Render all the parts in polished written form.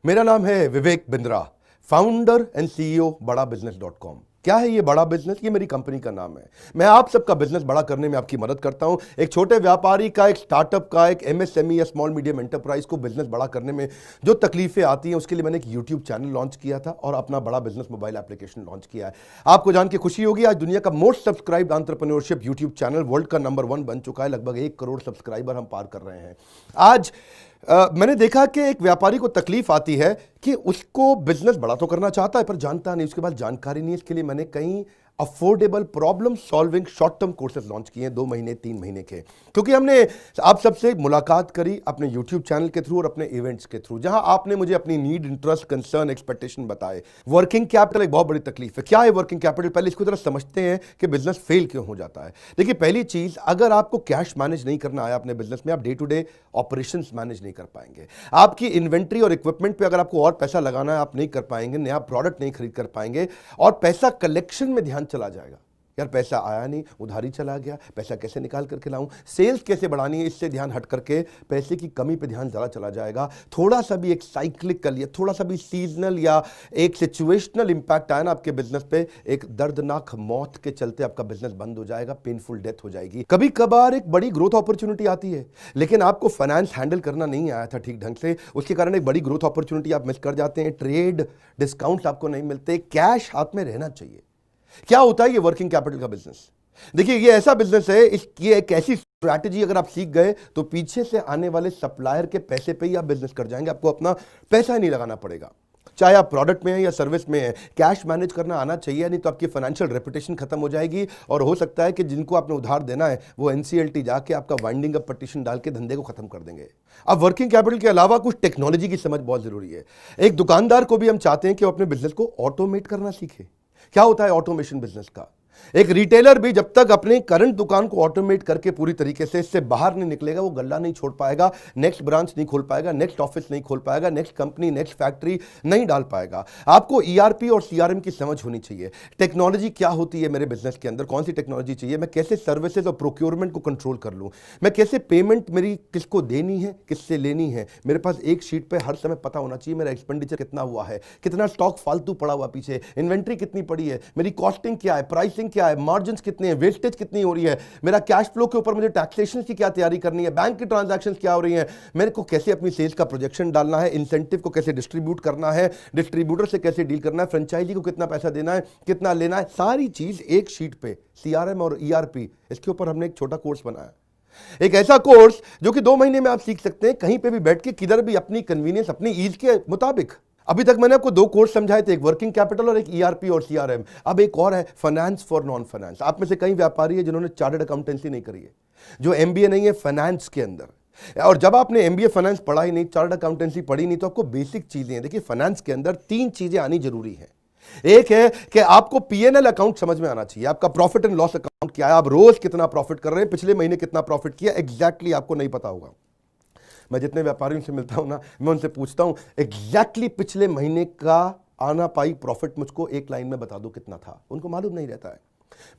मेरा नाम है Vivek Bindra, founder and CEO बड़ा बिजनेस .com। क्या है ये बड़ा बिजनेस? ये मेरी कंपनी का नाम है। मैं आप सबका बिजनेस बड़ा करने में आपकी मदद करता हूं। एक छोटे व्यापारी का, एक स्टार्टअप का, एक एमएसएमई या स्मॉल मीडियम एंटरप्राइज को बिजनेस बड़ा करने में जो तकलीफें आती हैं, उसके लिए मैंने एक यूट्यूब चैनल लॉन्च किया था और अपना बड़ा बिजनेस मोबाइल एप्लीकेशन लॉन्च किया है। आपको जान के खुशी होगी, आज दुनिया का most subscribed entrepreneurship YouTube channel world का नंबर 1 बन चुका है। लगभग 1 करोड़ सब्सक्राइबर हम पार कर रहे हैं आज। मैंने देखा कि एक व्यापारी को तकलीफ आती है कि उसको बिजनेस बड़ा तो करना चाहता है पर जानता नहीं, उसके बाद जानकारी नहीं है। इसके लिए मैंने कई affordable problem solving short term courses launch किए हैं, 2 महीने 3 महीने के, क्योंकि हमने आप सबसे मुलाकात करी अपने यूट्यूब चैनल के थ्रू और अपने इवेंट्स के थ्रू, जहां आपने मुझे अपनी नीड, इंटरेस्ट, कंसर्न, एक्सपेक्टेशन बताए। वर्किंग कैपिटल एक बहुत बड़ी तकलीफ है। क्या है वर्किंग कैपिटल? पहले इसको जरा समझते हैं कि बिजनेस फेल क्यों हो जाता है। देखिए, पहली चीज, अगर आपको कैश मैनेज नहीं करना आया अपने बिजनेस में, आप day to day operations manage नहीं कर पाएंगे। आपकी इन्वेंट्री और इक्विपमेंट पे अगर आपको और पैसा लगाना है, आप नहीं कर पाएंगे, नया प्रोडक्ट नहीं खरीद कर पाएंगे और पैसा कलेक्शन में ध्यान चला जाएगा। यार पैसा आया नहीं, उधारी चला गया, पैसा कैसे निकाल करके लाऊं, सेल्स कैसे बढ़ानी है, इससे ध्यान हट करके पैसे की कमी पे ध्यान ज़्यादा चला जाएगा। थोड़ा सा भी एक साइक्लिकल या थोड़ा सा भी सीजनल या एक सिचुएशनल इंपैक्ट आया ना आपके बिजनेस पे, एक दर्दनाक मौत के चलते आपका बिजनेस बंद हो जाएगा, पेनफुल डेथ हो जाएगी। कभी कभार एक बड़ी ग्रोथ अपॉर्चुनिटी आती है, लेकिन आपको फाइनेंस हैंडल करना नहीं आया था ठीक ढंग से, उसके कारण एक बड़ी ग्रोथ अपॉर्चुनिटी आप मिस कर जाते हैं। ट्रेड डिस्काउंट्स आपको नहीं मिलते, कैश हाथ में रहना चाहिए। क्या होता है ये वर्किंग कैपिटल का बिजनेस? देखिए, ये ऐसा बिजनेस है, ये एक ऐसी स्ट्रैटेजी अगर आप सीख गए तो पीछे से आने वाले सप्लायर के पैसे पे ही आप बिजनेस कर जाएंगे। आपको अपना पैसा ही नहीं लगाना पड़ेगा, चाहे आप प्रोडक्ट में है या सर्विस में है। कैश मैनेज करना आना चाहिए, नहीं तो आपकी फाइनेंशियल रेपुटेशन खत्म हो जाएगी और हो सकता है कि जिनको आपने उधार देना है वो एनसीएलटी जाके आपका वाइंडिंग अप पटिशन डाल के धंधे को खत्म कर देंगे। अब वर्किंग कैपिटल के अलावा कुछ टेक्नोलॉजी की समझ बहुत जरूरी है। एक दुकानदार को भी हम चाहते हैं कि वो अपने बिजनेस को ऑटोमेट करना सीखे। क्या होता है ऑटोमेशन बिजनेस का? एक रिटेलर भी जब तक अपने करंट दुकान को ऑटोमेट करके पूरी तरीके से इससे बाहर नहीं निकलेगा, वो गल्ला नहीं छोड़ पाएगा, नेक्स्ट ब्रांच नहीं खोल पाएगा, नेक्स्ट ऑफिस नहीं खोल पाएगा, नेक्स्ट कंपनी, नेक्स्ट फैक्ट्री नहीं डाल पाएगा। आपको ईआरपी और सीआरएम की समझ होनी चाहिए। टेक्नोलॉजी क्या होती है मेरे बिजनेस के अंदर, कौन सी टेक्नोलॉजी चाहिए, मैं कैसे सर्विसेज और प्रोक्योरमेंट को कंट्रोल कर लूं, मैं कैसे पेमेंट मेरी किसको देनी है, किससे लेनी है। मेरे पास एक शीट पे हर समय पता होना चाहिए मेरा एक्सपेंडिचर कितना हुआ है, कितना स्टॉक फालतू पड़ा हुआ पीछे, इन्वेंट्री कितनी पड़ी है, मेरी कॉस्टिंग क्या है, प्राइसिंग क्या है, मार्जिन कितने हैं, वेस्टेज कितनी हो रही है, मेरा कैश फ्लो के ऊपर मुझे टैक्सेशन की क्या तैयारी करनी है, बैंक की ट्रांजैक्शन क्या हो रही है, मेरे को कैसे अपनी सेल्स का प्रोजेक्शन डालना है, इंसेंटिव को कैसे डिस्ट्रीब्यूट करना है, डिस्ट्रीब्यूटर से कैसे डील करना है, फ्रेंचाइजी को कितना पैसा देना है, कितना लेना है, सारी चीज एक शीट पे। सीआरएम और ईआरपी, इसके ऊपर हमने एक छोटा कोर्स बनाया, एक ऐसा कोर्स जो कि 2 महीने में आप सीख सकते हैं, कहीं पे भी बैठ के, किधर भी, अपनी कन्वीनियंस, अपनी ईज के मुताबिक। अभी तक मैंने आपको 2 कोर्स समझाए थे, एक वर्किंग कैपिटल और एक ईआरपी और सीआरएम। अब एक और है, फाइनेंस फॉर नॉन फाइनेंस। आप में से कई व्यापारी है जिन्होंने चार्टर्ड अकाउंटेंसी नहीं करी है, जो एमबीए नहीं है फाइनेंस के अंदर। और जब आपने एमबीए फाइनेंस पढ़ा ही नहीं, चार्टर्ड अकाउंटेंसी पढ़ी नहीं, तो आपको बेसिक चीजें हैं। देखिए, फाइनेंस के अंदर 3 चीजें आनी जरूरी है। एक है कि आपको पीएनएल अकाउंट समझ में आना चाहिए, आपका प्रॉफिट एंड लॉस अकाउंट क्या है, आप रोज कितना प्रॉफिट कर रहे हैं, पिछले महीने कितना प्रॉफिट किया, एग्जैक्टली आपको नहीं पता होगा। मैं जितने व्यापारियों से मिलता हूं ना, मैं उनसे पूछता हूं एग्जैक्टली पिछले महीने का आना पाई प्रॉफिट मुझको एक लाइन में बता दो कितना था, उनको मालूम नहीं रहता है।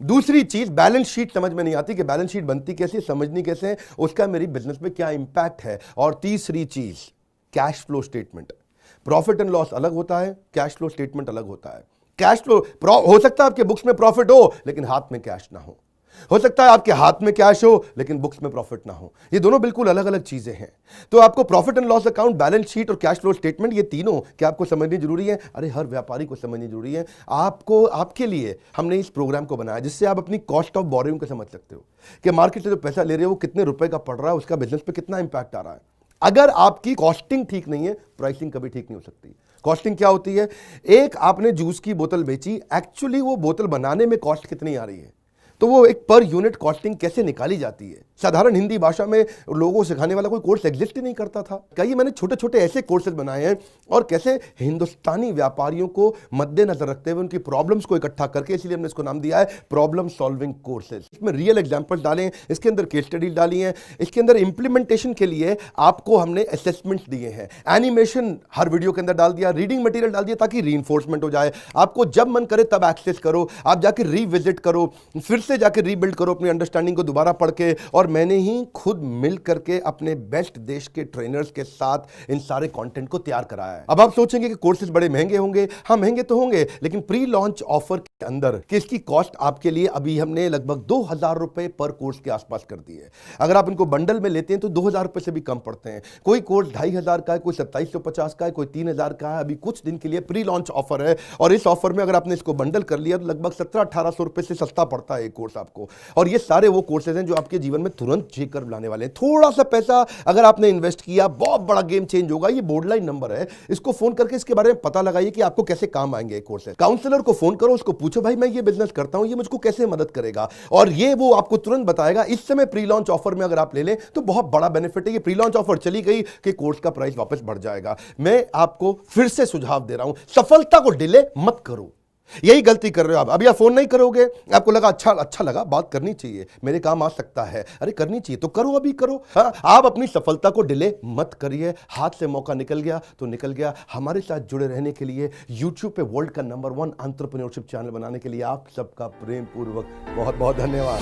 दूसरी चीज, बैलेंस शीट समझ में नहीं आती कि बैलेंस शीट बनती कैसे, समझनी कैसे है, उसका मेरी बिजनेस में क्या इंपैक्ट है। और तीसरी चीज, cash flow statement. Profit and loss अलग होता है, कैश फ्लो स्टेटमेंट अलग होता है। कैश फ्लो हो सकता है आपके बुक्स में प्रॉफिट हो लेकिन हाथ में कैश ना हो सकता है आपके हाथ में कैश हो लेकिन बुक्स में प्रॉफिट ना हो। ये दोनों बिल्कुल अलग अलग चीजें हैं। तो आपको profit and loss account, balance sheet और कैश फ्लो स्टेटमेंट, ये तीनों क्या आपको समझनी जरूरी है? अरे हर व्यापारी को समझनी जरूरी है। आपको, आपके लिए हमने इस प्रोग्राम को बनाया जिससे आप अपनी कॉस्ट ऑफ बोरिंग को समझ सकते हो कि मार्केट से जो पैसा ले रहे हो वो कितने रुपए का पड़ रहा है, उसका बिजनेस पे कितना इंपैक्ट आ रहा है। अगर आपकी कॉस्टिंग ठीक नहीं है, प्राइसिंग कभी ठीक नहीं हो सकती। कॉस्टिंग क्या होती है? एक आपने जूस की बोतल बेची, एक्चुअली वो बोतल बनाने में कॉस्ट कितनी आ रही है, तो वो एक पर यूनिट कॉस्टिंग कैसे निकाली जाती है। साधारण हिंदी भाषा में लोगों को सिखाने वाला कोई कोर्स एग्जिस्ट ही नहीं करता था। कई मैंने छोटे छोटे ऐसे कोर्सेज बनाए हैं और कैसे हिंदुस्तानी व्यापारियों को मद्देनजर रखते हुए उनकी प्रॉब्लम्स को इकट्ठा करके, इसलिए हमने इसको नाम दिया है प्रॉब्लम सॉल्विंग कोर्सेज। इसमें रियल एग्जांपल्स डाले हैं, इसके अंदर केस स्टडी डाली है, इसके अंदर इंप्लीमेंटेशन के लिए आपको हमने असेसमेंट्स दिए हैं, एनिमेशन हर वीडियो के अंदर डाल दिया, रीडिंग मटेरियल डाल दिया ताकि रीइंफोर्समेंट हो जाए। आपको जब मन करे तब एक्सेस करो, आप जाके रीविजिट करो, फिर से जाके रीबिल्ड करो अपनी अंडरस्टैंडिंग को दोबारा पढ़ के, और मैंने ही खुद मिल करके अपने बेस्ट देश के ट्रेनर्स के साथ इन सारे कंटेंट को तैयार कराया है। अब आप सोचेंगे कि कोर्सेज बड़े महंगे होंगे। हाँ, महंगे तो होंगे, लेकिन प्री लॉन्च ऑफर के अंदर कि इसकी कॉस्ट आपके लिए अभी हमने लगभग 2000 रुपए पर कोर्स के आसपास कर दी है। अगर आप इनको बंडल में लेते हैं तो 2000 रुपए से भी कम पड़ते हैं। कोई कोर्स 2500 का है, कोई 2750 का है, कोई 3000 का है। अभी कुछ दिन के लिए प्री लॉन्च ऑफर है, और इस ऑफर में अगर आपने इसको बंडल कर लिया तो लगभग 1700-1800 रुपए से सस्ता पड़ता है एक कोर्स आपको। और ये सारे वो कोर्सेज हैं जो आपके जीवन में तुरंत चेक कर लाने वाले हैं। थोड़ा सा पैसा अगर आपने इन्वेस्ट किया, बहुत बड़ा गेम चेंज होगा। ये बोर्डलाइन नंबर है, इसको फोन करके इसके बारे में पता लगाइए कि आपको कैसे काम आएंगे कोर्सेज। काउंसलर को फोन करो, उसको पूछो भाई मैं ये बिजनेस करता हूं, ये मुझको कैसे मदद करेगा, और ये वो आपको तुरंत बताएगा। इस समय प्री लॉन्च ऑफर में अगर आप ले लें तो बहुत बड़ा बेनिफिट है। ये प्री लॉन्च ऑफर चली गई कि कोर्स का प्राइस वापस बढ़ जाएगा। मैं आपको फिर से सुझाव दे रहा हूं, सफलता को डिले मत करो। यही गलती कर रहे हो आप। अभी आप फोन नहीं करोगे, आपको लगा अच्छा लगा, बात करनी चाहिए, मेरे काम आ सकता है, अरे करनी चाहिए तो करो, अभी करो। हाँ, आप अपनी सफलता को डिले मत करिए। हाथ से मौका निकल गया तो निकल गया। हमारे साथ जुड़े रहने के लिए, यूट्यूब पे वर्ल्ड का नंबर 1 एंटरप्रेन्योरशिप चैनल बनाने के लिए आप सबका प्रेम पूर्वक बहुत बहुत धन्यवाद।